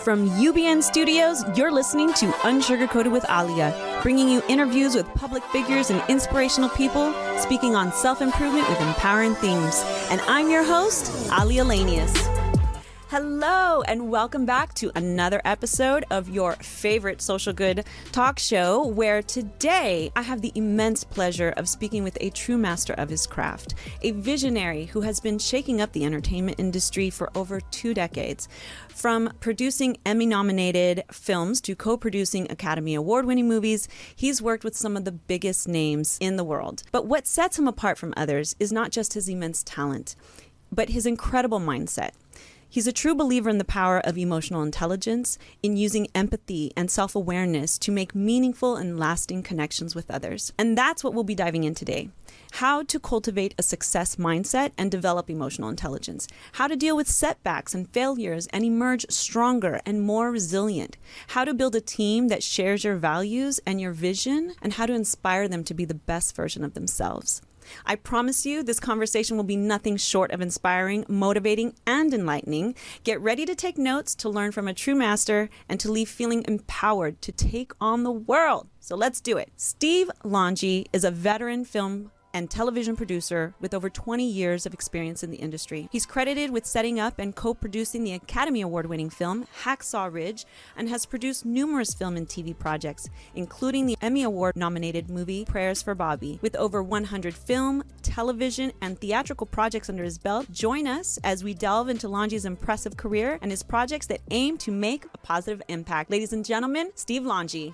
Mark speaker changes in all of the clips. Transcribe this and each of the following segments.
Speaker 1: From UBN Studios, you're listening to Unsugarcoated with Aalia, bringing you interviews with public figures and inspirational people speaking on self-improvement with empowering themes. And I'm your host, Aalia Lanius. Hello, and welcome back to another episode of your favorite social good talk show, where today I have the immense pleasure of speaking with a true master of his craft, a visionary who has been shaking up the entertainment industry for over 2 decades. From producing Emmy-nominated films to co-producing Academy Award-winning movies, he's worked with some of the biggest names in the world. But what sets him apart from others is not just his immense talent, but his incredible mindset. He's a true believer in the power of emotional intelligence, in using empathy and self-awareness to make meaningful and lasting connections with others. And that's what we'll be diving in today. How to cultivate a success mindset and develop emotional intelligence. How to deal with setbacks and failures and emerge stronger and more resilient. How to build a team that shares your values and your vision, and how to inspire them to be the best version of themselves. I promise you this conversation will be nothing short of inspiring, motivating, and enlightening. Get ready to take notes, to learn from a true master, and to leave feeling empowered to take on the world. So let's do it. Steve Longi is a veteran film and television producer with over 20 years of experience in the industry. He's credited with setting up and co-producing the Academy Award-winning film Hacksaw Ridge, and has produced numerous film and TV projects, including the Emmy Award-nominated movie Prayers for Bobby. With over 100 film, television, and theatrical projects under his belt, join us as we delve into Longi's impressive career and his projects that aim to make a positive impact. Ladies and gentlemen, Steve Longi.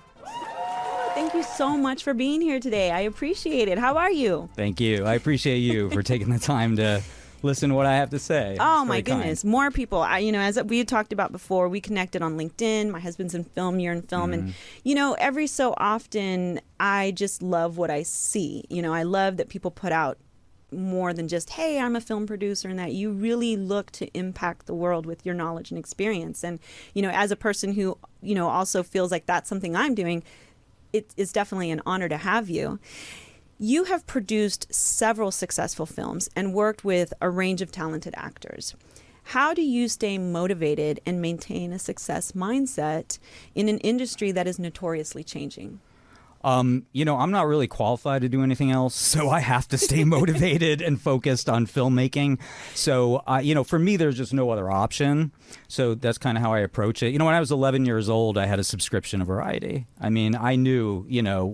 Speaker 1: Thank you so much for being here today. I appreciate it. How are you?
Speaker 2: Thank you. I appreciate you for taking the time to listen to what I have to say.
Speaker 1: Oh, my goodness. More people. As we had talked about before, we connected on LinkedIn. My husband's in film, you're in film. And, every so often, I just love what I see. I love that people put out more than just, hey, I'm a film producer, and that you really look to impact the world with your knowledge and experience. And, as a person who, also feels like that's something I'm doing, it is definitely an honor to have you. You have produced several successful films and worked with a range of talented actors. How do you stay motivated and maintain a success mindset in an industry that is notoriously changing?
Speaker 2: I'm not really qualified to do anything else, so I have to stay motivated and focused on filmmaking. So, for me, there's just no other option. So that's kind of how I approach it. When I was 11 years old, I had a subscription to Variety. I knew,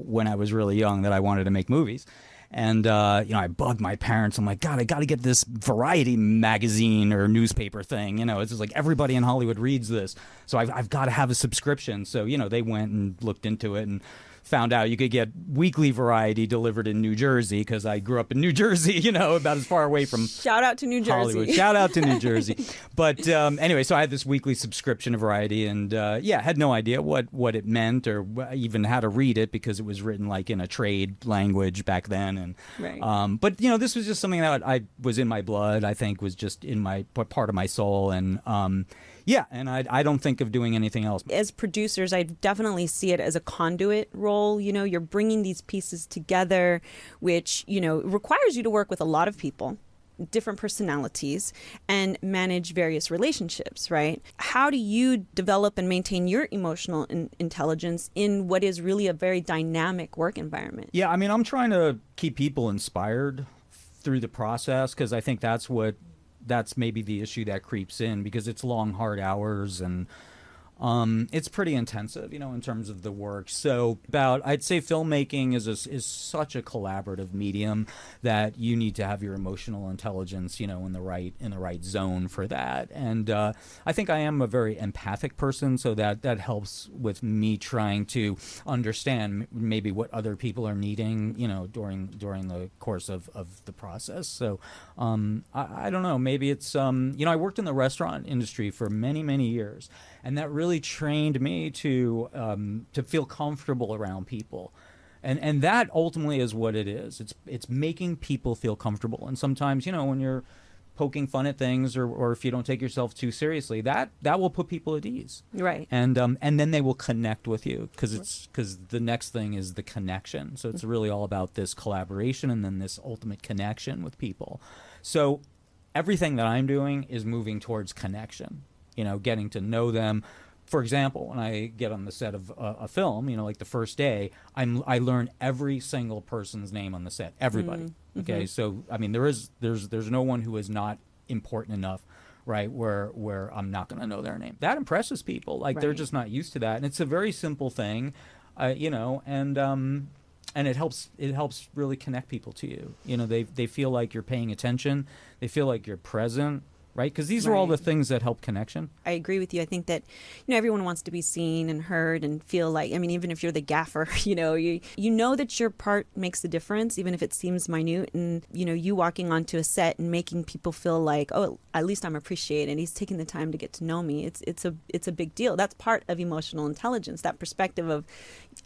Speaker 2: when I was really young that I wanted to make movies. And, I bugged my parents. I'm like, God, I got to get this Variety magazine or newspaper thing. It's just like everybody in Hollywood reads this. So I've got to have a subscription. So, they went and looked into it and found out you could get weekly Variety delivered in New Jersey, because I grew up in New Jersey, about as far away from
Speaker 1: Shout out to New Jersey.
Speaker 2: Hollywood. Shout out to New Jersey. But anyway, so I had this weekly subscription to Variety, and had no idea what it meant or even how to read it, because it was written like in a trade language back then. And
Speaker 1: right.
Speaker 2: But this was just something that I was in my blood. I think was just in my part of my soul, and and I don't think of doing anything else.
Speaker 1: As producers, I definitely see it as a conduit role. You're bringing these pieces together, which, requires you to work with a lot of people, different personalities, and manage various relationships, right? How do you develop and maintain your emotional intelligence in what is really a very dynamic work environment?
Speaker 2: Yeah, I'm trying to keep people inspired through the process, because I think that's maybe the issue that creeps in, because it's long, hard hours, and it's pretty intensive, in terms of the work. So I'd say filmmaking is such a collaborative medium that you need to have your emotional intelligence, in the right zone for that. And I think I am a very empathic person, so that helps with me trying to understand maybe what other people are needing, during the course of the process. So I don't know, maybe it's I worked in the restaurant industry for many, many years, and that really trained me to feel comfortable around people, and that ultimately is what it is. It's making people feel comfortable. And sometimes, when you're poking fun at things, or if you don't take yourself too seriously, that will put people at ease,
Speaker 1: right?
Speaker 2: And then they will connect with you, because the next thing is the connection. So it's really all about this collaboration and then this ultimate connection with people. So everything that I'm doing is moving towards connection. Getting to know them, for example, when I get on the set of a film, like the first day, I learn every single person's name on the set, everybody.
Speaker 1: Mm-hmm.
Speaker 2: Okay, so I mean, there's no one who is not important enough, right? Where I'm not going to know their name. That impresses people. Like they're just not used to that, and it's a very simple thing, and it helps really connect people to you. They feel like you're paying attention. They feel like you're present. Right? Because these are all the things that help connection.
Speaker 1: I agree with you. I think that, everyone wants to be seen and heard and feel like, even if you're the gaffer, you know that your part makes a difference, even if it seems minute. And, you walking onto a set and making people feel like, oh, at least I'm appreciated. He's taking the time to get to know me. It's a big deal. That's part of emotional intelligence, that perspective of,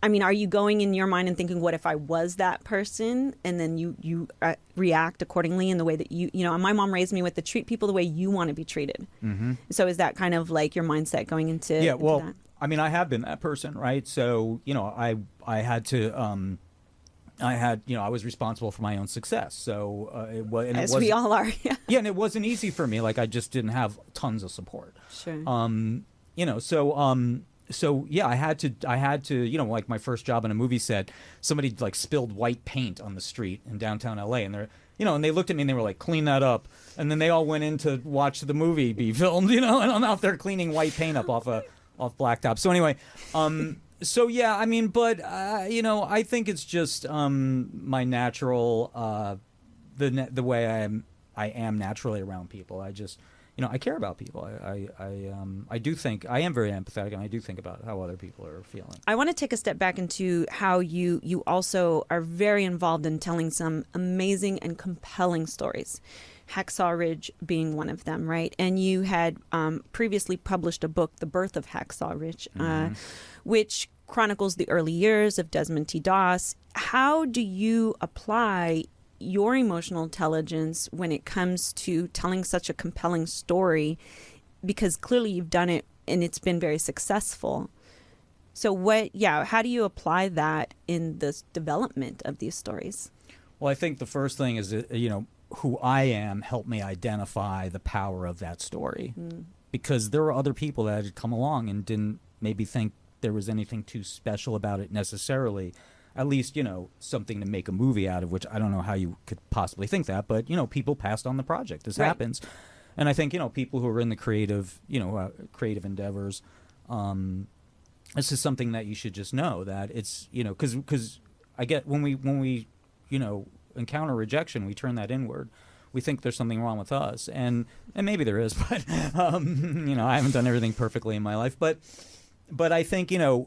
Speaker 1: are you going in your mind and thinking, what if I was that person? And then you react accordingly in the way that my mom raised me with to treat people the way you want to be treated. Mm-hmm. So is that kind of like your mindset going into
Speaker 2: that?
Speaker 1: I
Speaker 2: have been that person, right? So, I had to, I was responsible for my own success. So
Speaker 1: as we all are.
Speaker 2: Yeah. And it wasn't easy for me. Like I just didn't have tons of support.
Speaker 1: Sure.
Speaker 2: So yeah, I had to, like my first job on a movie set, somebody like spilled white paint on the street in downtown LA, and they're, and they looked at me and they were like, clean that up. And then they all went in to watch the movie be filmed, and I'm out there cleaning white paint up off blacktop. So anyway, so yeah, I think it's just my natural, the way I am naturally around people. I just, I care about people. I do think I am very empathetic, and I do think about how other people are feeling.
Speaker 1: I want to take a step back into how you also are very involved in telling some amazing and compelling stories. Hacksaw Ridge being one of them, right? And you had previously published a book, The Birth of Hacksaw Ridge, which chronicles the early years of Desmond T. Doss. How do you apply your emotional intelligence when it comes to telling such a compelling story? Because clearly you've done it and it's been very successful. So how do you apply that in the development of these stories?
Speaker 2: Well, I think the first thing is, who I am helped me identify the power of that story. Because there were other people that had come along and didn't maybe think there was anything too special about it necessarily. At least, something to make a movie out of, which I don't know how you could possibly think that, but, people passed on the project. This happens. And I think, people who are in the creative endeavors, this is something that you should just know, that it's, because I get when we encounter rejection, we turn that inward. We think there's something wrong with us. And maybe there is, but, I haven't done everything perfectly in my life, But I think you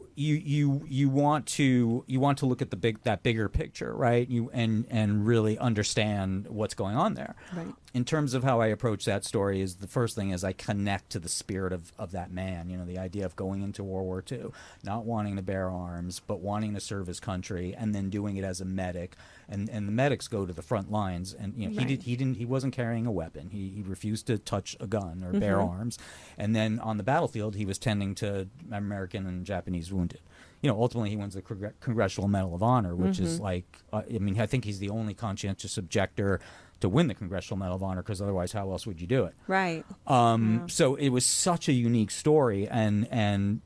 Speaker 2: want to look at that bigger picture, right? And really understand what's going on there.
Speaker 1: Right.
Speaker 2: In terms of how I approach that story, is the first thing is I connect to the spirit of that man. The idea of going into World War II, not wanting to bear arms, but wanting to serve his country, and then doing it as a medic. And the medics go to the front lines, and he wasn't carrying a weapon. He refused to touch a gun or bear arms. And then on the battlefield, he was tending to American and Japanese wounded. Ultimately he wins the Congressional Medal of Honor, which is like, I think he's the only conscientious objector to win the Congressional Medal of Honor, because otherwise how else would you do it?
Speaker 1: Right.
Speaker 2: So it was such a unique story, and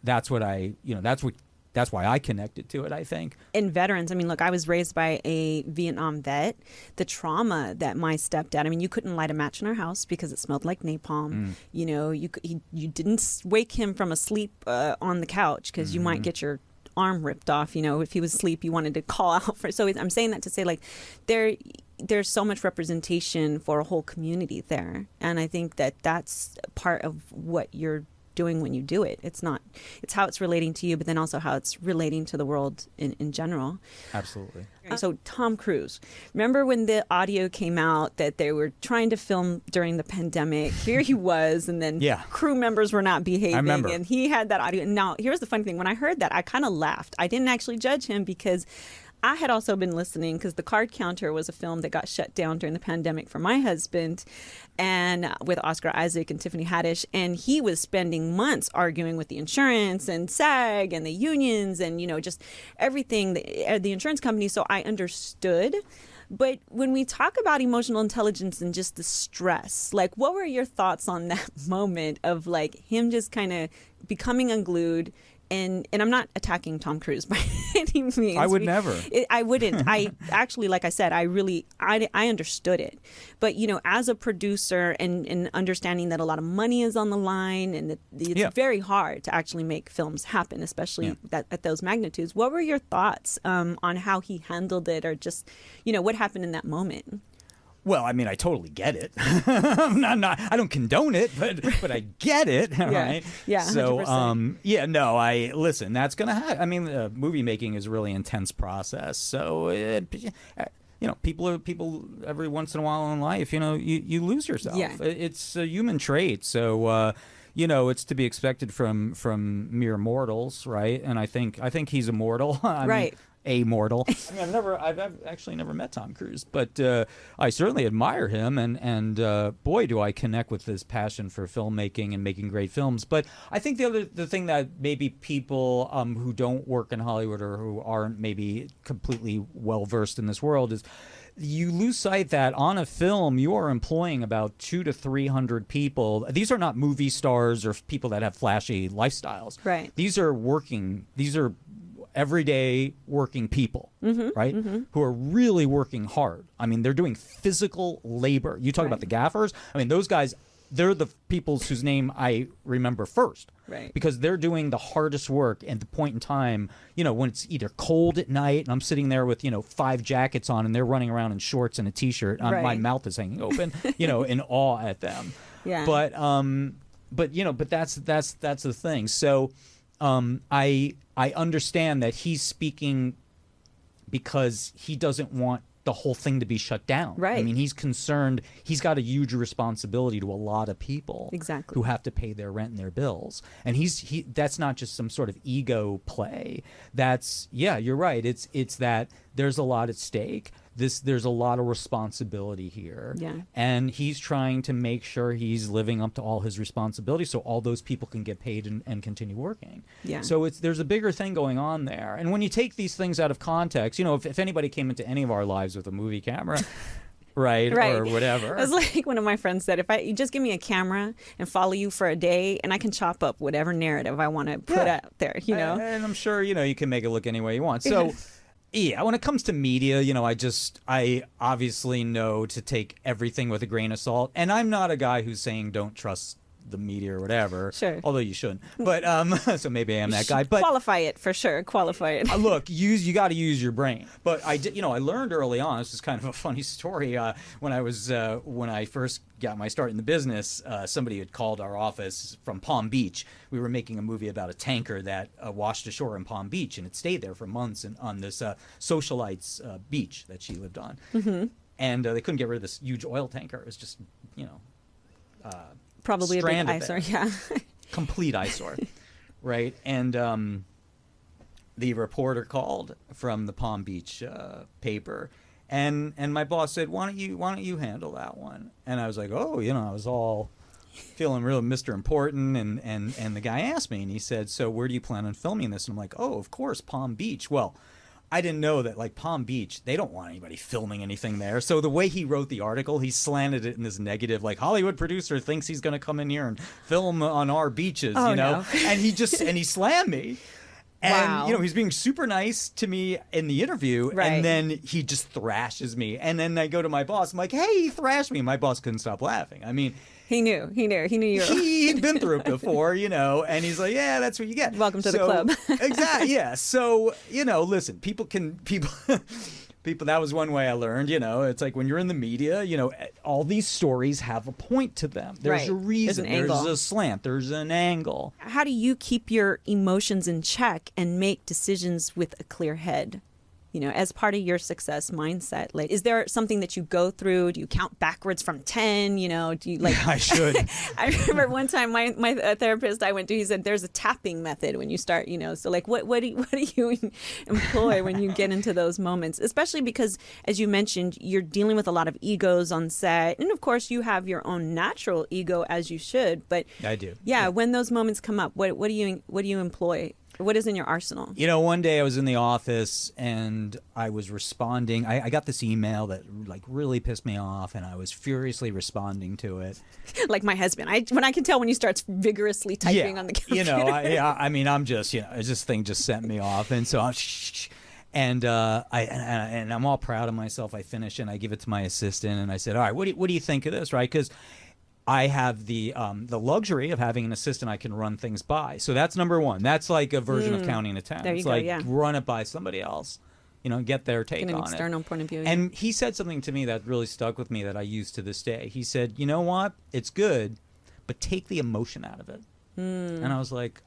Speaker 2: that's what that's why I connected to it, I think.
Speaker 1: In veterans, look, I was raised by a Vietnam vet. The trauma that my stepdad, you couldn't light a match in our house because it smelled like napalm. You didn't wake him from a sleep on the couch because you might get your arm ripped off. If he was asleep, you wanted to call out for. So I'm saying that to say, like, there's so much representation for a whole community there, and I think that that's part of what you're doing when you do it. It's how it's relating to you, but then also how it's relating to the world in general.
Speaker 2: Absolutely.
Speaker 1: So Tom Cruise, remember when the audio came out that they were trying to film during the pandemic? Here he was, and then crew members were not behaving.
Speaker 2: I remember.
Speaker 1: And he had that audio. Now, here's the funny thing. When I heard that, I kind of laughed. I didn't actually judge him because I had also been listening, because The Card Counter was a film that got shut down during the pandemic for my husband, and with Oscar Isaac and Tiffany Haddish, and he was spending months arguing with the insurance and SAG and the unions and just everything, the insurance company. So I understood. But when we talk about emotional intelligence and just the stress, like, what were your thoughts on that moment of like him just kind of becoming unglued. And I'm not attacking Tom Cruise by any means.
Speaker 2: I would never.
Speaker 1: I wouldn't. I actually, like I said, I understood it. But, as a producer and understanding that a lot of money is on the line and that it's very hard to actually make films happen, especially at those magnitudes. What were your thoughts on how he handled it, or just, what happened in that moment?
Speaker 2: Well, I mean, I totally get it. I don't condone it, but I get it. Right?
Speaker 1: Yeah.
Speaker 2: So,
Speaker 1: 100%.
Speaker 2: listen, that's going to happen. I mean, movie making is a really intense process. So, people every once in a while in life, you lose yourself.
Speaker 1: Yeah.
Speaker 2: It's a human trait. So, it's to be expected from mere mortals, right? And I think he's immortal.
Speaker 1: Right.
Speaker 2: Amortal. I mean, I've actually never met Tom Cruise, but I certainly admire him, and boy, do I connect with his passion for filmmaking and making great films. But I think the thing that maybe people who don't work in Hollywood or who aren't maybe completely well versed in this world is, you lose sight that on a film you are employing about 200 to 300 people. These are not movie stars or people that have flashy lifestyles.
Speaker 1: Right.
Speaker 2: These are everyday working people, right? Mm-hmm. Who are really working hard. I mean, they're doing physical labor. You talk about the gaffers. I mean, those guys, they're the people whose name I remember first.
Speaker 1: Right. Because
Speaker 2: they're doing the hardest work at the point in time, when it's either cold at night and I'm sitting there with, 5 jackets on and they're running around in shorts and a t-shirt. My mouth is hanging open, in awe at them.
Speaker 1: Yeah.
Speaker 2: But that's the thing. So, I understand that he's speaking because he doesn't want the whole thing to be shut down.
Speaker 1: Right.
Speaker 2: I mean, he's concerned. He's got a huge responsibility to a lot of people who have to pay their rent and their bills. And that's not just some sort of ego play. That's, you're right. It's that there's a lot at stake. There's a lot of responsibility here.
Speaker 1: Yeah.
Speaker 2: And he's trying to make sure he's living up to all his responsibilities so all those people can get paid and continue working.
Speaker 1: Yeah.
Speaker 2: So there's a bigger thing going on there. And when you take these things out of context, if anybody came into any of our lives with a movie camera, right, or whatever.
Speaker 1: It was like one of my friends said, you just give me a camera and follow you for a day, and I can chop up whatever narrative I want to put out there,
Speaker 2: And I'm sure, you can make it look any way you want. So... Yeah, when it comes to media, I obviously know to take everything with a grain of salt. And I'm not a guy who's saying don't trust the media or whatever.
Speaker 1: Sure.
Speaker 2: Although you shouldn't. But so maybe I am that guy. But
Speaker 1: qualify it for sure. Qualify it.
Speaker 2: Look, you got to use your brain. But I did. I learned early on. This is kind of a funny story. When I first got my start in the business, somebody had called our office from Palm Beach. We were making a movie about a tanker that washed ashore in Palm Beach, and it stayed there for months on this socialites beach that she lived on. Mm-hmm. And they couldn't get rid of this huge oil tanker. It was just,
Speaker 1: probably a big eyesore, yeah.
Speaker 2: Complete eyesore, right? And the reporter called from the Palm Beach paper, and my boss said, "Why don't you handle that one?" And I was like, "Oh, I was all feeling real Mr. Important." And the guy asked me, and he said, "So where do you plan on filming this?" And I'm like, "Oh, of course, Palm Beach." Well, I didn't know that, like, Palm Beach, they don't want anybody filming anything there. So the way he wrote the article, he slanted it in this negative, like, Hollywood producer thinks he's going to come in here and film on our beaches,
Speaker 1: No.
Speaker 2: And he slammed me. And,
Speaker 1: wow.
Speaker 2: He's being super nice to me in the interview,
Speaker 1: right.
Speaker 2: And then he just thrashes me. And then I go to my boss, I'm like, "Hey, he thrashed me." My boss couldn't stop laughing. I mean...
Speaker 1: He knew you were...
Speaker 2: He'd been through it before, and he's like, "Yeah, that's what you get."
Speaker 1: Welcome to the club.
Speaker 2: Exactly, yeah. So, listen, people, that was one way I learned, it's like when you're in the media, all these stories have a point to them. There's a reason, there's a slant, there's an angle.
Speaker 1: How do you keep your emotions in check and make decisions with a clear head? As part of your success mindset, like, is there something that you go through? Do you count backwards from 10? Do you like?
Speaker 2: Yeah, I should.
Speaker 1: I remember one time my therapist I went to, he said there's a tapping method when you start. So like what do you employ when you get into those moments? Especially because, as you mentioned, you're dealing with a lot of egos on set, and of course you have your own natural ego, as you should. But
Speaker 2: I do.
Speaker 1: Yeah, when those moments come up, what do you employ? What is in your arsenal?
Speaker 2: You know, one day I was in the office and I was responding. I got this email that like really pissed me off, and I was furiously responding to it.
Speaker 1: Like my husband, when I can tell when you start vigorously typing on the computer.
Speaker 2: You know, I mean, I'm just, you know, this thing just sent me off, and so I'm. And and I'm all proud of myself. I finish and I give it to my assistant, and I said, "All right, what do you think of this?" Right? Because I have the luxury of having an assistant I can run things by. So that's number one. That's like a version of counting to 10.
Speaker 1: There you
Speaker 2: it's
Speaker 1: go,
Speaker 2: like
Speaker 1: yeah.
Speaker 2: run it by somebody else, you know, get their take on it.
Speaker 1: An external point of view. Yeah.
Speaker 2: And he said something to me that really stuck with me that I use to this day. He said, "You know what? It's good, but take the emotion out of it." And I was like,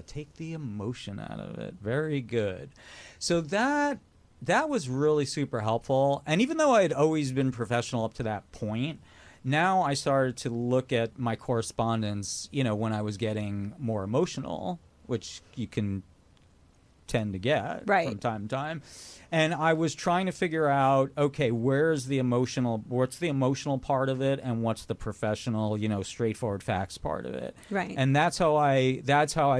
Speaker 2: take the emotion out of it. Very good. So that was really super helpful. And even though I had always been professional up to that point, now I started to look at my correspondence, you know, when I was getting more emotional, which you can tend to get from time to time. And I was trying to figure out, okay, what's the emotional part of it, and what's the professional, you know, straightforward facts part of it.
Speaker 1: Right.
Speaker 2: And that's how I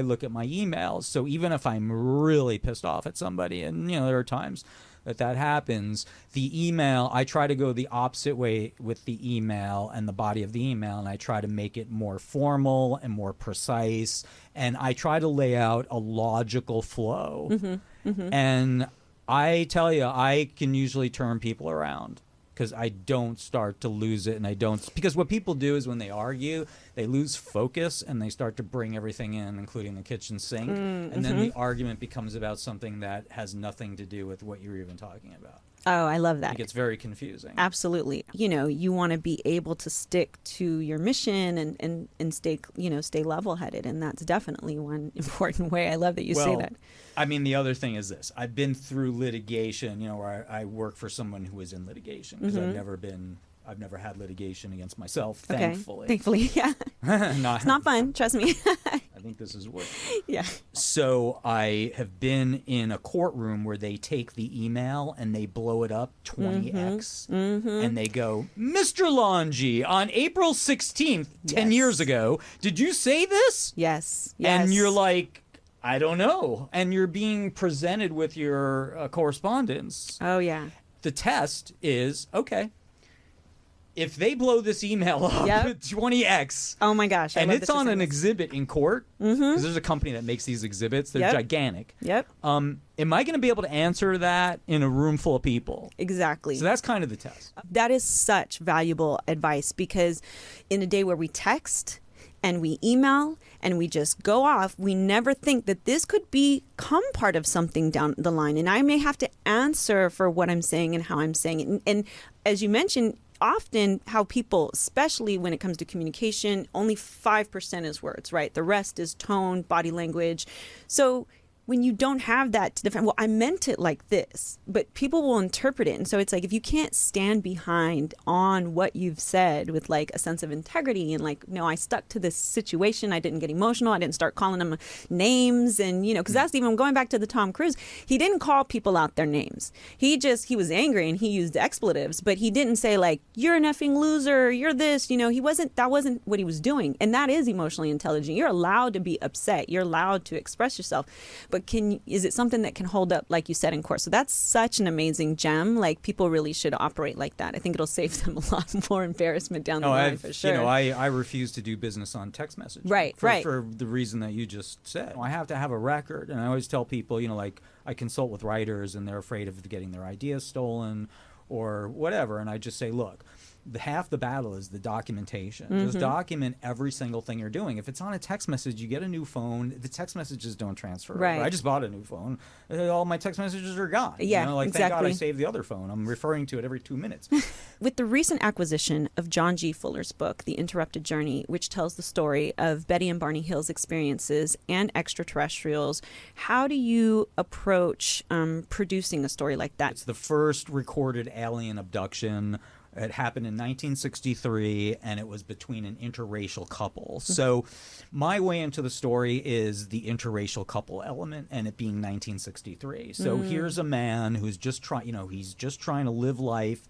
Speaker 2: look at my emails. So even if I'm really pissed off at somebody, and you know, there are times that happens, the email, I try to go the opposite way with the email and the body of the email, and I try to make it more formal and more precise, and I try to lay out a logical flow. And I tell you, I can usually turn people around because I don't start to lose it, because what people do is when they argue, they lose focus and they start to bring everything in, including the kitchen sink, and then the argument becomes about something that has nothing to do with what you were even talking about.
Speaker 1: Oh, I love that.
Speaker 2: It gets very confusing.
Speaker 1: Absolutely. You know, you want to be able to stick to your mission and stay level-headed, and that's definitely one important way. I love that you say that.
Speaker 2: I mean, the other thing is this. I've been through litigation, you know, where I work for someone who is in litigation, because I've never had litigation against myself, thankfully.
Speaker 1: Thankfully, yeah. It's not fun, trust me.
Speaker 2: I think this is worth.
Speaker 1: Yeah.
Speaker 2: So I have been in a courtroom where they take the email and they blow it up 20x, and they go, "Mr. Longi, on April 16th, 10 years ago, did you say this?"
Speaker 1: Yes.
Speaker 2: And you're like, "I don't know." And you're being presented with your correspondence.
Speaker 1: Oh, yeah.
Speaker 2: The test is, okay, if they blow this email up 20x,
Speaker 1: oh my gosh,
Speaker 2: and it's on an exhibit in court, because there's a company that makes these exhibits, they're gigantic. Am I going to be able to answer that in a room full of people?
Speaker 1: Exactly.
Speaker 2: So that's kind of the test.
Speaker 1: That is such valuable advice, because in a day where we text and we email and we just go off, we never think that this could become part of something down the line. And I may have to answer for what I'm saying and how I'm saying it. And as you mentioned, often how people, especially when it comes to communication, only 5% is words, right? The rest is tone, body language. So when you don't have that to defend, well, I meant it like this, but people will interpret it. And so it's like, if you can't stand behind on what you've said with like a sense of integrity and like, no, I stuck to this situation. I didn't get emotional. I didn't start calling them names. And, you know, because that's even going back to the Tom Cruise. He didn't call people out their names. He was angry and he used expletives, but he didn't say like, you're an effing loser, you're this, you know, that wasn't what he was doing. And that is emotionally intelligent. You're allowed to be upset. You're allowed to express yourself. But is it something that can hold up, like you said, in court? So that's such an amazing gem. Like, people really should operate like that. I think it'll save them a lot more embarrassment down the line, for sure.
Speaker 2: You know, I refuse to do business on text message.
Speaker 1: Right.
Speaker 2: For the reason that you just said. I have to have a record. And I always tell people, you know, like, I consult with writers and they're afraid of getting their ideas stolen or whatever. And I just say, look, half the battle is the documentation. Just document every single thing you're doing. If it's on a text message, you get a new phone. The text messages don't transfer.
Speaker 1: Right.
Speaker 2: I just bought a new phone. All my text messages are gone.
Speaker 1: Yeah,
Speaker 2: you know, like,
Speaker 1: exactly.
Speaker 2: Thank God I saved the other phone. I'm referring to it every 2 minutes.
Speaker 1: With the recent acquisition of John G. Fuller's book, The Interrupted Journey, which tells the story of Betty and Barney Hill's experiences and extraterrestrials, how do you approach producing a story like that?
Speaker 2: It's the first recorded alien abduction. It happened in 1963, and it was between an interracial couple. So my way into the story is the interracial couple element, and it being 1963. So here's a man who's just he's just trying to live life,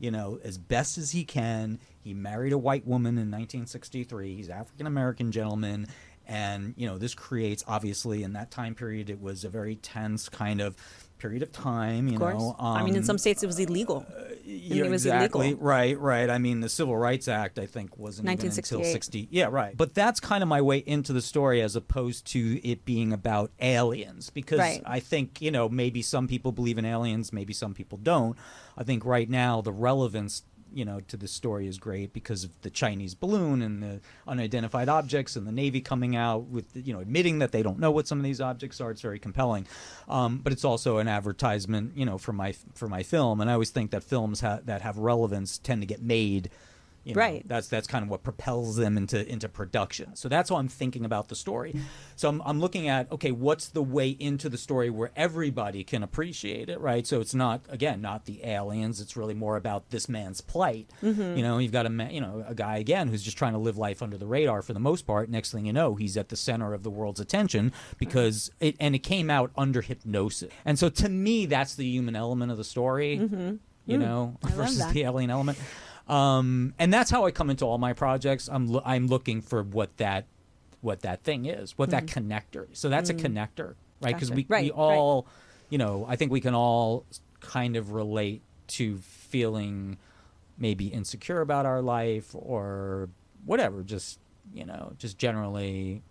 Speaker 2: you know, as best as he can. He married a white woman in 1963. He's an African-American gentleman, And, this creates, obviously, in that time period, it was a very tense kind of period of time,
Speaker 1: Of course. I mean, in some states it was illegal.
Speaker 2: Yeah,
Speaker 1: it was
Speaker 2: exactly.
Speaker 1: illegal.
Speaker 2: Right. I mean, the Civil Rights Act, I think, wasn't even until 60. Yeah, right. But that's kind of my way into the story as opposed to it being about aliens. Because I think, maybe some people believe in aliens, maybe some people don't. I think right now the relevance to the story is great because of the Chinese balloon and the unidentified objects and the Navy coming out with, admitting that they don't know what some of these objects are. It's very compelling. But it's also an advertisement, for my film. And I always think that films that have relevance tend to get made.
Speaker 1: Right.
Speaker 2: That's kind of what propels them into production. So that's how I'm thinking about the story. So I'm looking at, okay, what's the way into the story where everybody can appreciate it, right? So it's not the aliens. It's really more about this man's plight. Mm-hmm. You've got a guy again who's just trying to live life under the radar for the most part. Next thing you know, he's at the center of the world's attention because it came out under hypnosis. And so to me, that's the human element of the story. Mm-hmm. Versus the alien element. And that's how I come into all my projects. I'm looking for what that thing is, what that connector is. So that's a connector, right? Because we all, I think we can all kind of relate to feeling maybe insecure about our life or whatever, just generally,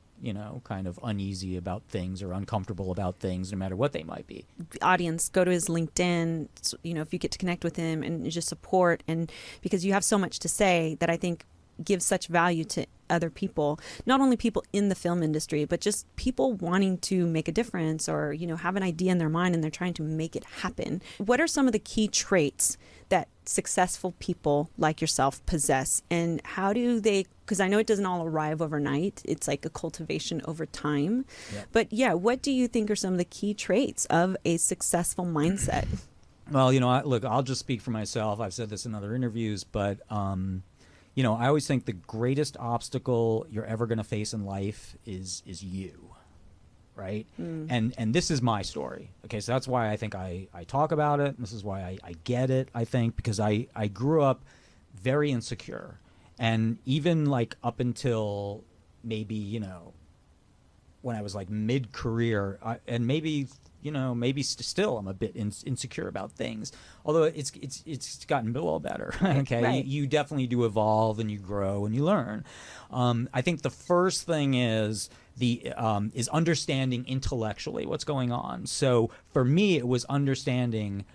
Speaker 2: kind of uneasy about things or uncomfortable about things, no matter what they might be.
Speaker 1: Audience, go to his LinkedIn, if you get to connect with him and just support, and because you have so much to say that I think gives such value to other people, not only people in the film industry, but just people wanting to make a difference or, have an idea in their mind and they're trying to make it happen. What are some of the key traits that successful people like yourself possess, and how do they, because I know it doesn't all arrive overnight, it's like a cultivation over time. But what do you think are some of the key traits of a successful mindset?
Speaker 2: Well, look, I'll just speak for myself. I've said this in other interviews, but I always think the greatest obstacle you're ever going to face in life is you, right? And this is my story. Okay, so that's why I think I talk about it. This is why I get it, I think, because I grew up very insecure. And even like up until maybe, when I was like mid-career, and maybe still I'm a bit insecure about things, although it's gotten a little better. Okay, right. You definitely do evolve and you grow and you learn. I think the first thing is is understanding intellectually what's going on. So for me, it was understanding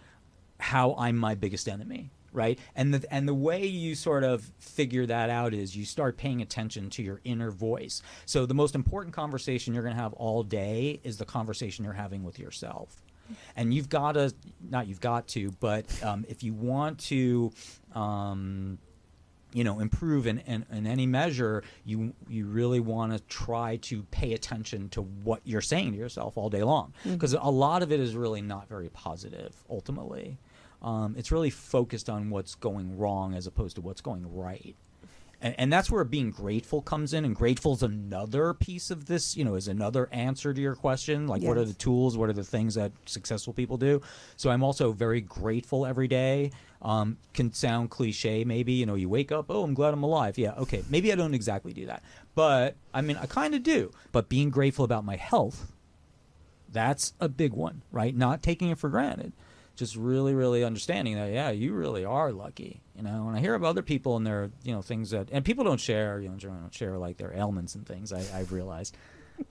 Speaker 2: how I'm my biggest enemy. Right. And the way you sort of figure that out is you start paying attention to your inner voice. So the most important conversation you're going to have all day is the conversation you're having with yourself. And if you want to, improve in any measure, you really want to try to pay attention to what you're saying to yourself all day long. Because a lot of it is really not very positive, ultimately. It's really focused on what's going wrong as opposed to what's going right. And that's where being grateful comes in. And grateful is another piece of this, is another answer to your question. Like, What are the tools? What are the things that successful people do? So I'm also very grateful every day. Can sound cliche, maybe. You wake up, oh, I'm glad I'm alive. Yeah, okay. Maybe I don't exactly do that. But, I kind of do. But being grateful about my health, that's a big one, right? Not taking it for granted. Just really, really understanding that, you really are lucky, And I hear of other people and their, things that, and people don't share, generally don't share like their ailments and things. I've realized,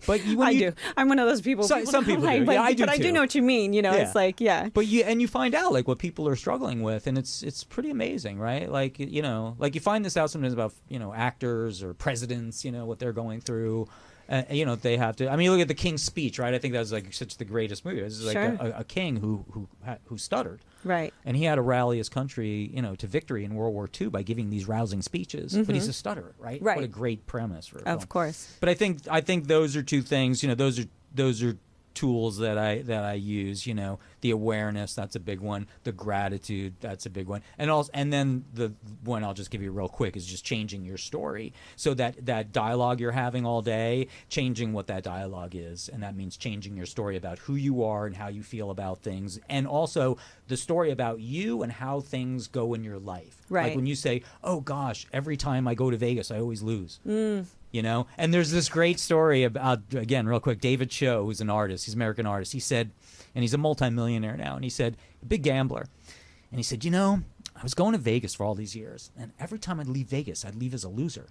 Speaker 2: but I do.
Speaker 1: I'm one of those people.
Speaker 2: Some people do.
Speaker 1: But,
Speaker 2: I do
Speaker 1: but
Speaker 2: too.
Speaker 1: I do know what you mean. It's like,
Speaker 2: But you find out like what people are struggling with, and it's pretty amazing, right? Like like you find this out sometimes about actors or presidents, what they're going through. They have to. Look at the King's Speech, right? I think that was like such the greatest movie. This is like a king who stuttered,
Speaker 1: right? And
Speaker 2: he had to rally his country, to victory in World War II by giving these rousing speeches. But he's a stutterer, right?
Speaker 1: Right.
Speaker 2: What a great premise for a film.
Speaker 1: Of course.
Speaker 2: But I think those are two things. Those are tools that I use. The The awareness, that's a big one. The gratitude, that's a big one. And then the one I'll just give you real quick is just changing your story. So that dialogue you're having all day, changing what that dialogue is. And that means changing your story about who you are and how you feel about things. And also the story about you and how things go in your life.
Speaker 1: Right.
Speaker 2: Like when you say, oh gosh, every time I go to Vegas, I always lose. You know, and there's this great story about, again, real quick, David Cho, who's an artist, he's an American artist. He said, and he's a multimillionaire now, and he said, a big gambler. And he said, you know, I was going to Vegas for all these years, and every time I'd leave Vegas, I'd leave as a loser.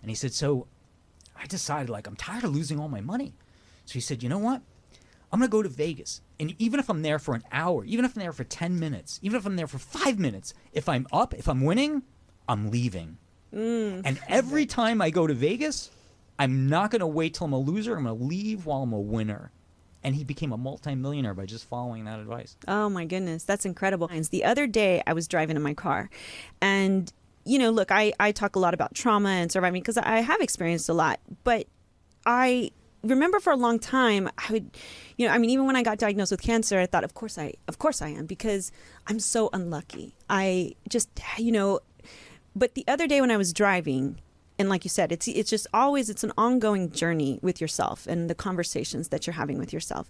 Speaker 2: And he said, so I decided, like, I'm tired of losing all my money. So he said, you know what? I'm going to go to Vegas. And even if I'm there for an hour, even if I'm there for 10 minutes, even if I'm there for 5 minutes, if I'm up, if I'm winning, I'm leaving. And every time I go to Vegas, I'm not going to wait till I'm a loser. I'm going to leave while I'm a winner. And he became a multimillionaire by just following that advice.
Speaker 1: Oh, my goodness. That's incredible. The other day, I was driving in my car. And, you know, look, I talk a lot about trauma and surviving because I have experienced a lot. But I remember for a long time, I would, you know, I mean, even when I got diagnosed with cancer, I thought, of course I am, because I'm so unlucky. I just, you know, but the other day when I was driving, and like you said, it's just always, it's an ongoing journey with yourself and the conversations that you're having with yourself.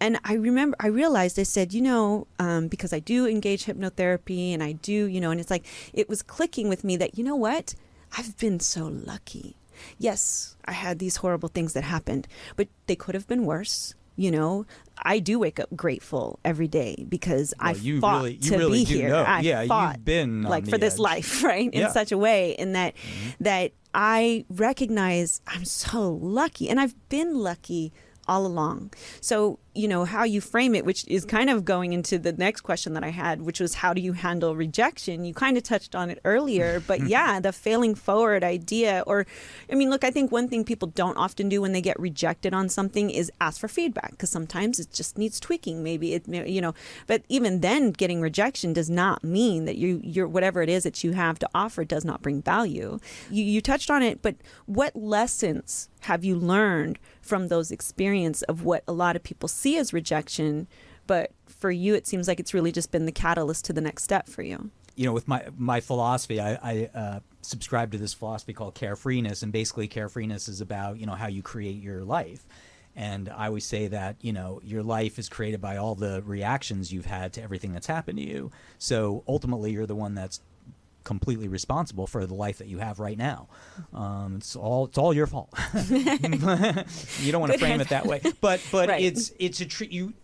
Speaker 1: And I realized, I said, you know, because I do engage hypnotherapy and I do, you know, and it's like, it was clicking with me that, you know what, I've been so lucky. Yes, I had these horrible things that happened, but they could have been worse. You know, I do wake up grateful every day because I fought to be here. I fought,
Speaker 2: you've been
Speaker 1: like for this life, right? In such a way, in that that I recognize I'm so lucky, and I've been lucky all along. So, you know, how you frame it, which is kind of going into the next question that I had, which was how do you handle rejection? You kind of touched on it earlier, but yeah, the failing forward idea, or, I mean, look, I think one thing people don't often do when they get rejected on something is ask for feedback, because sometimes it just needs tweaking. Maybe it, you know, but even then getting rejection does not mean that you're whatever it is that you have to offer does not bring value. You touched on it, but what lessons have you learned from those experiences of what a lot of people see as rejection, but for you, it seems like it's really just been the catalyst to the next step for you?
Speaker 2: You know, with my philosophy, I subscribe to this philosophy called carefreeness, and basically carefreeness is about, you know, how you create your life. And I always say that, you know, your life is created by all the reactions you've had to everything that's happened to you. So ultimately, you're the one that's completely responsible for the life that you have right now. It's all your fault. You don't want to frame it that way, but right.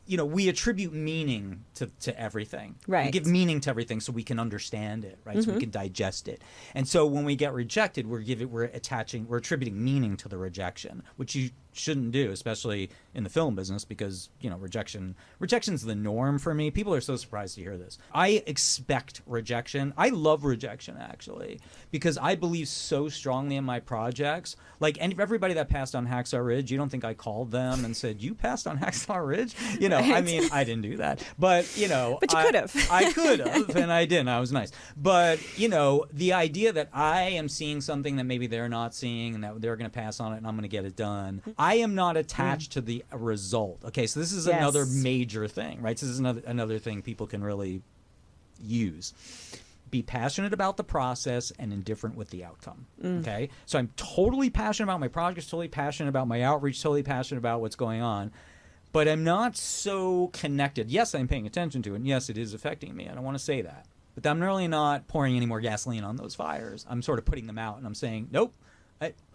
Speaker 2: You know, we attribute meaning to everything. Right. We give meaning to everything so we can understand it, right? So we can digest it. And so when we get rejected, we're attributing meaning to the rejection, which you shouldn't do, especially in the film business, because, you know, rejection's the norm for me. People are so surprised to hear this. I expect rejection. I love rejection, actually, because I believe so strongly in my projects. Like, and everybody that passed on Hacksaw Ridge, you don't think I called them and said, you passed on Hacksaw Ridge? You know, right. I mean, I didn't do that, but, you know,
Speaker 1: but you could have.
Speaker 2: I could have, and I didn't. I was nice. But, you know, the idea that I am seeing something that maybe they're not seeing and that they're going to pass on it and I'm going to get it done, I am not attached to the result. Okay, so this is another major thing, right? So this is another thing people can really use. Be passionate about the process and indifferent with the outcome. Okay, so I'm totally passionate about my projects, totally passionate about my outreach, totally passionate about what's going on, but I'm not so connected. Yes, I'm paying attention to it, and yes, it is affecting me. I don't want to say that, but I'm really not pouring any more gasoline on those fires. I'm sort of putting them out, and I'm saying, nope.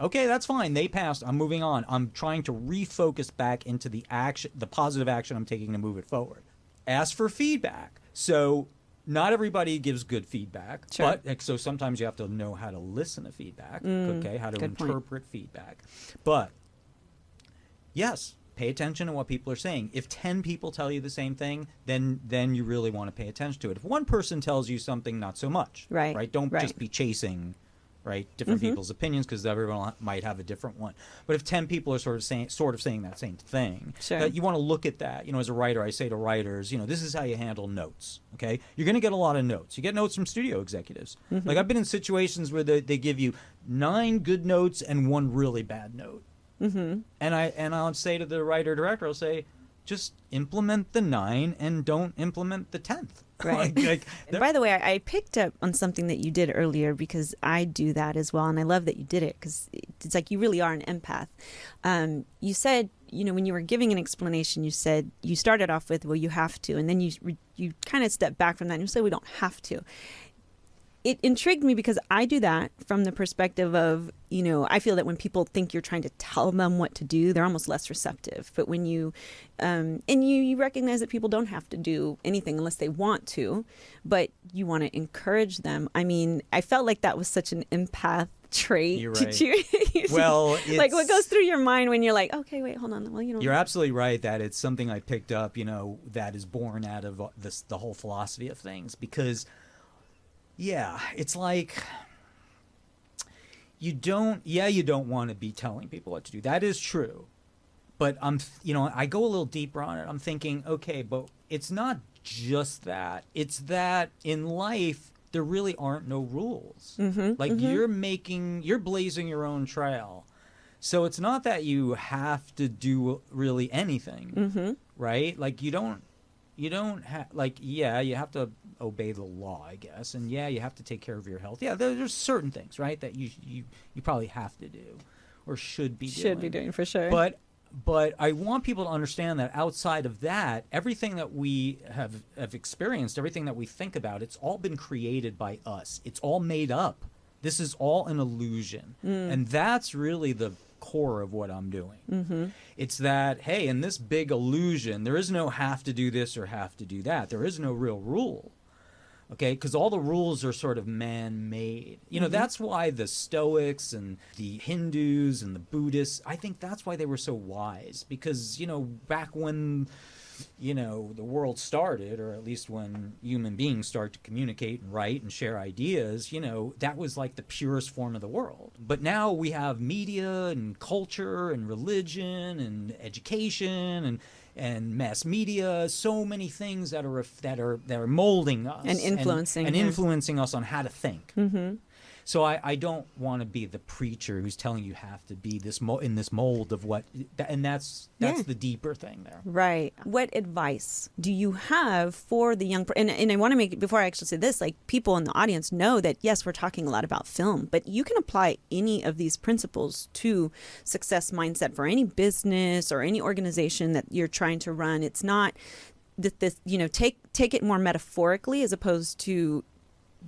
Speaker 2: Okay, that's fine. They passed. I'm moving on. I'm trying to refocus back into the action, the positive action I'm taking to move it forward. Ask for feedback. So not everybody gives good feedback, sure. But so sometimes you have to know how to listen to feedback, okay, how to interpret feedback. But yes, pay attention to what people are saying. If 10 people tell you the same thing, then you really want to pay attention to it. If one person tells you something, not so much. Right? Don't just be chasing different people's opinions, because everyone might have a different one. But if 10 people are sort of saying that same thing, that you want to look at that. You know, as a writer, I say to writers, you know, this is how you handle notes. Okay, you're going to get a lot of notes. You get notes from studio executives. Like, I've been in situations where they give you 9 good notes and 1 really bad note. And I'll say to the writer director, I'll say, just implement the 9 and don't implement the 10th.
Speaker 1: Right. By the way, I picked up on something that you did earlier because I do that as well. And I love that you did it because it's like you really are an empath. You said, when you were giving an explanation, you said you started off with, well, you have to. And then you kind of stepped back from that and you said, we don't have to. It intrigued me because I do that from the perspective of, I feel that when people think you're trying to tell them what to do, they're almost less receptive. But when you, and you recognize that people don't have to do anything unless they want to, but you want to encourage them. I mean, I felt like that was such an empath trait.
Speaker 2: You're right.
Speaker 1: Did you?
Speaker 2: Well,
Speaker 1: like what goes through your mind when you're like, okay, wait, hold on. Well,
Speaker 2: You're absolutely right that it's something I picked up, that is born out of the whole philosophy of things because yeah, it's like you don't want to be telling people what to do. That is true. But I go a little deeper on it. I'm thinking, okay, but it's not just that. It's that in life there really aren't no rules. You're blazing your own trail. So it's not that you have to do really anything, right? Like you don't have, you have to obey the law, I guess. And you have to take care of your health. Yeah, there's certain things, right, that you probably have to do or should be doing.
Speaker 1: Should be doing, for sure.
Speaker 2: But I want people to understand that outside of that, everything that we have experienced, everything that we think about, it's all been created by us. It's all made up. This is all an illusion. And that's really the core of what I'm doing. It's that, hey, in this big illusion, there is no have to do this or have to do that. There is no real rule. Okay, because all the rules are sort of man-made. That's why the Stoics and the Hindus and the Buddhists, I think that's why they were so wise. Because, back when, the world started, or at least when human beings start to communicate and write and share ideas, that was like the purest form of the world. But now we have media and culture and religion and education and mass media, so many things that are molding us
Speaker 1: and
Speaker 2: influencing us on how to think. So I don't want to be the preacher who's telling you have to be in this mold of what, and that's the deeper thing there.
Speaker 1: Right. What advice do you have for the young, and I want to make it, before I actually say this, like people in the audience know that, yes, we're talking a lot about film, but you can apply any of these principles to success mindset for any business or any organization that you're trying to run. It's not that this, take it more metaphorically as opposed to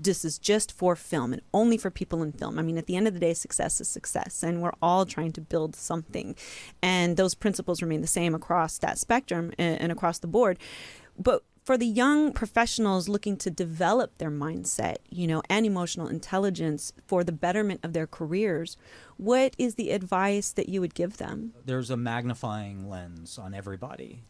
Speaker 1: this is just for film and only for people in film. I mean, at the end of the day, success is success, and we're all trying to build something. And those principles remain the same across that spectrum and across the board. But for the young professionals looking to develop their mindset, and emotional intelligence for the betterment of their careers, what is the advice that you would give them? There's
Speaker 2: a magnifying lens on everybody.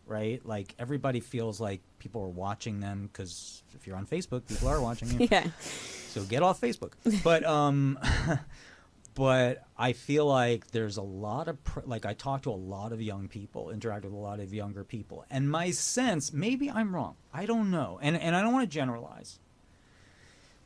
Speaker 2: Right? Like everybody feels like people are watching them because if you're on Facebook, people are watching you.
Speaker 1: Yeah.
Speaker 2: So get off Facebook. But but I feel like there's a lot of I talk to a lot of young people, interact with a lot of younger people, and my sense, maybe I'm wrong, I don't know, and I don't want to generalize,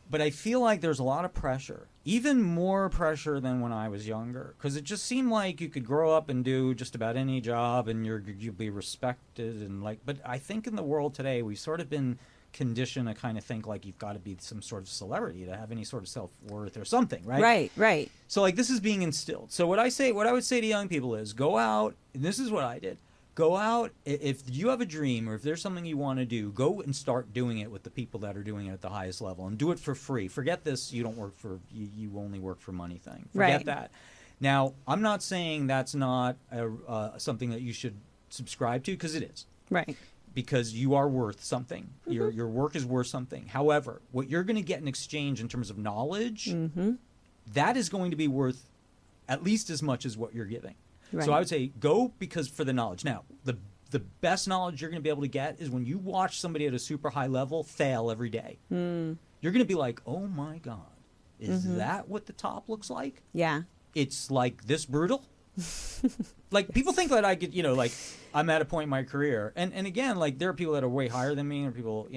Speaker 2: but I feel like there's a lot of pressure, even more pressure than when I was younger, because it just seemed like you could grow up and do just about any job and you'd be respected but I think in the world today we've sort of been conditioned to kind of think like you've got to be some sort of celebrity to have any sort of self-worth or something, right? Right. So this is being instilled. So what I would say to young people is go out, and this is what I did. Go out, if you have a dream or if there's something you want to do, go and start doing it with the people that are doing it at the highest level and do it for free. Forget this, you only work for money thing. Forget that. Now, I'm not saying that's not something that you should subscribe to, because it is. Right. Because you are worth something. Your work is worth something. However, what you're going to get in exchange in terms of knowledge, that is going to be worth at least as much as what you're giving. Right. So I would say go because for the knowledge. Now, the best knowledge you're going to be able to get is when you watch somebody at a super high level fail every day. You're going to be like, oh my God, is that what the top looks like? Yeah. It's like this brutal? Like people think that I could, I'm at a point in my career. And again, there are people that are way higher than me, or people,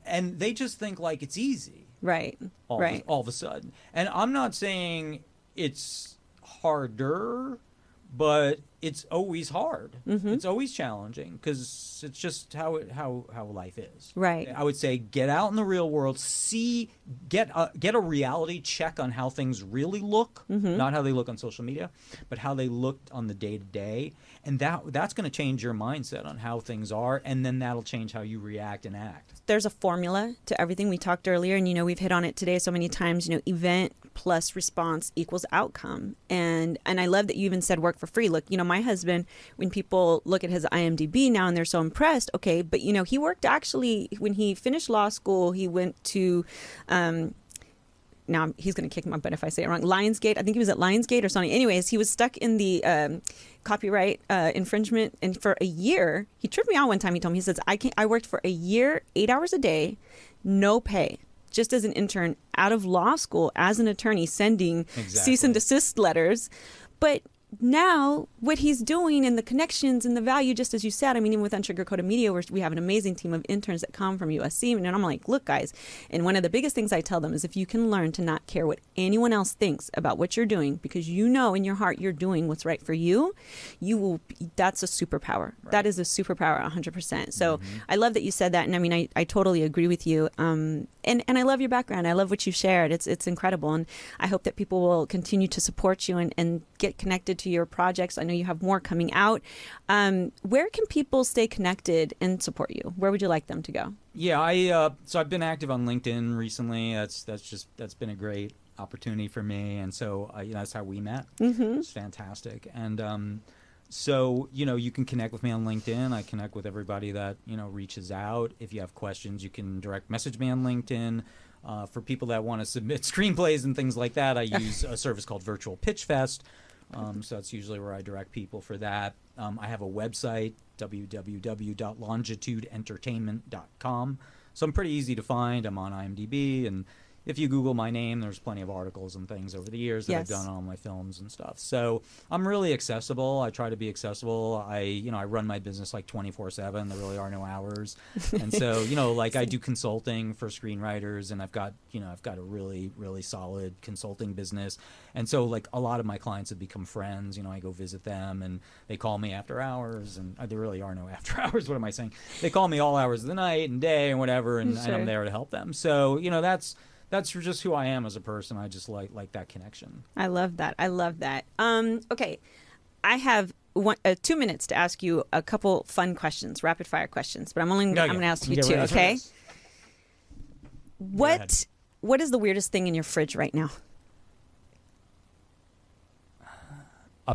Speaker 2: and they just think like it's easy. Right. All of a sudden. And I'm not saying it's harder, but it's always hard.
Speaker 1: Mm-hmm.
Speaker 2: It's always challenging because it's just how life is.
Speaker 1: Right.
Speaker 2: I would say get out in the real world, get a reality check on how things really look, not how they look on social media, but how they looked on the day to day, and that's going to change your mindset on how things are, and then that'll change how you react and act.
Speaker 1: There's a formula to everything we talked earlier, and we've hit on it today so many times. Event plus response equals outcome, and I love that you even said work for free. Look, my husband, when people look at his IMDb now and they're so impressed, okay, but he worked actually when he finished law school. He went to now he's going to kick my butt if I say it wrong. Lionsgate. I think he was at Lionsgate or something. Anyways, he was stuck in the copyright infringement, and for a year, he tripped me out one time. He told me, he says, I worked for a year, 8 hours a day, no pay, just as an intern out of law school as an attorney, sending cease and desist letters. But now what he's doing and the connections and the value, just as you said, even with Unsugarcoated Media, we have an amazing team of interns that come from USC. And I'm like, look, guys, and one of the biggest things I tell them is if you can learn to not care what anyone else thinks about what you're doing, because in your heart you're doing what's right for you, that's a superpower. Right. That is a superpower 100%. So I love that you said that. And I totally agree with you. And I love your background. I love what you shared. It's incredible. And I hope that people will continue to support you and get connected to your projects. I know you have more coming out. Where can people stay connected and support you? Where would you like them to go?
Speaker 2: Yeah, so I've been active on LinkedIn recently. That's been a great opportunity for me, and so that's how we met. It's fantastic. And so you can connect with me on LinkedIn. I connect with everybody that reaches out. If you have questions, you can direct message me on LinkedIn. For people that want to submit screenplays and things like that, I use a service called Virtual Pitch Fest. So that's usually where I direct people for that. I have a website, www.longitudeentertainment.com. So I'm pretty easy to find. I'm on IMDb, and if you Google my name, there's plenty of articles and things over the years that I've done on all my films and stuff. So I'm really accessible. I try to be accessible. I run my business like 24/7. There really are no hours. And so, I do consulting for screenwriters, and I've got a really, really solid consulting business. And so a lot of my clients have become friends. I go visit them and they call me after hours, and there really are no after hours. What am I saying? They call me all hours of the night and day and whatever, and I'm there to help them. So, that's just who I am as a person. I just like that connection.
Speaker 1: I love that. Okay, I have 2 minutes to ask you a couple fun questions, rapid fire questions, but I'm going to ask you two. Okay. What is the weirdest thing in your fridge right now?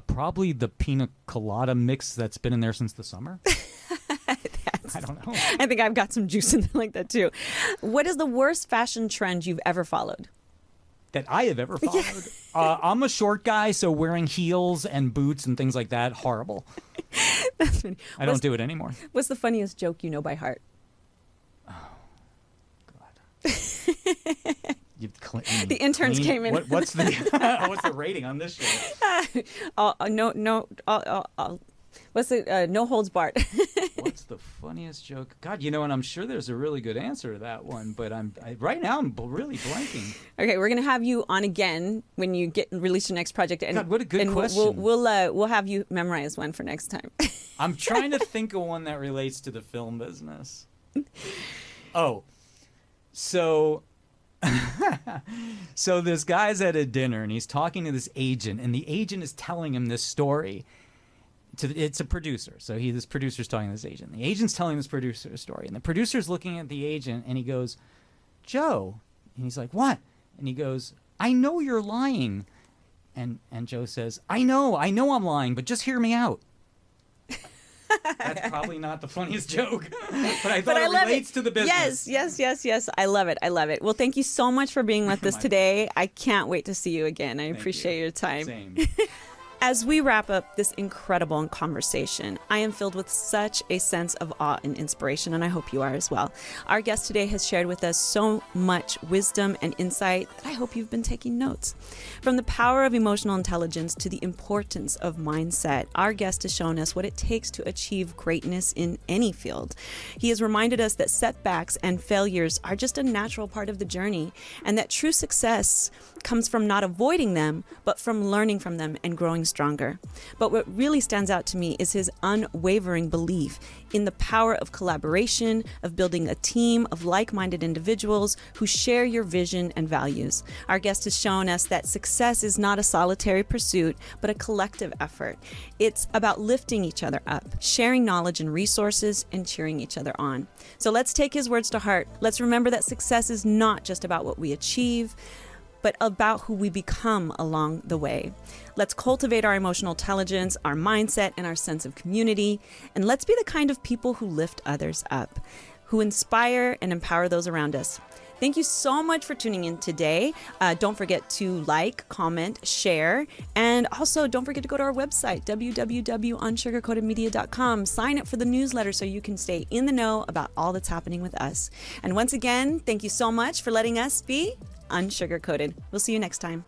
Speaker 2: Probably the pina colada mix that's been in there since the summer. I don't know.
Speaker 1: I think I've got some juice in there like that too. What is the worst fashion trend you've ever followed?
Speaker 2: That I have ever followed? I'm a short guy, so wearing heels and boots and things like that, horrible.
Speaker 1: That's funny.
Speaker 2: I don't do it anymore.
Speaker 1: What's the funniest joke you know by heart?
Speaker 2: Oh, God.
Speaker 1: The interns came in.
Speaker 2: What's the rating on this show?
Speaker 1: What's the no holds barred?
Speaker 2: What's the funniest joke? God, and I'm sure there's a really good answer to that one, but right now I'm really blanking.
Speaker 1: Okay, we're gonna have you on again when you release your next project. And,
Speaker 2: God, what a good question.
Speaker 1: We'll have you memorize one for next time.
Speaker 2: I'm trying to think of one that relates to the film business. Oh, so this guy's at a dinner and he's talking to this agent, and the agent is telling him this story. It's a producer. So this producer's talking to this agent. The agent's telling this producer a story. And the producer's looking at the agent and he goes, Joe. And he's like, what? And he goes, I know you're lying. And Joe says, I know I'm lying, but just hear me out. That's probably not the funniest joke, but I thought it relates to the business.
Speaker 1: Yes. I love it. Well, thank you so much for being with us today. I can't wait to see you again. I appreciate your time.
Speaker 2: Same.
Speaker 1: As we wrap up this incredible conversation, I am filled with such a sense of awe and inspiration, and I hope you are as well. Our guest today has shared with us so much wisdom and insight that I hope you've been taking notes. From the power of emotional intelligence to the importance of mindset, our guest has shown us what it takes to achieve greatness in any field. He has reminded us that setbacks and failures are just a natural part of the journey, and that true success comes from not avoiding them, but from learning from them and growing stronger. But what really stands out to me is his unwavering belief in the power of collaboration, of building a team of like-minded individuals who share your vision and values. Our guest has shown us that success is not a solitary pursuit, but a collective effort. It's about lifting each other up, sharing knowledge and resources, and cheering each other on. So let's take his words to heart. Let's remember that success is not just about what we achieve, but about who we become along the way. Let's cultivate our emotional intelligence, our mindset, and our sense of community. And let's be the kind of people who lift others up, who inspire and empower those around us. Thank you so much for tuning in today. Don't forget to like, comment, share, and also don't forget to go to our website, www.unsugarcoatedmedia.com. Sign up for the newsletter so you can stay in the know about all that's happening with us. And once again, thank you so much for letting us be Unsugarcoated. We'll see you next time.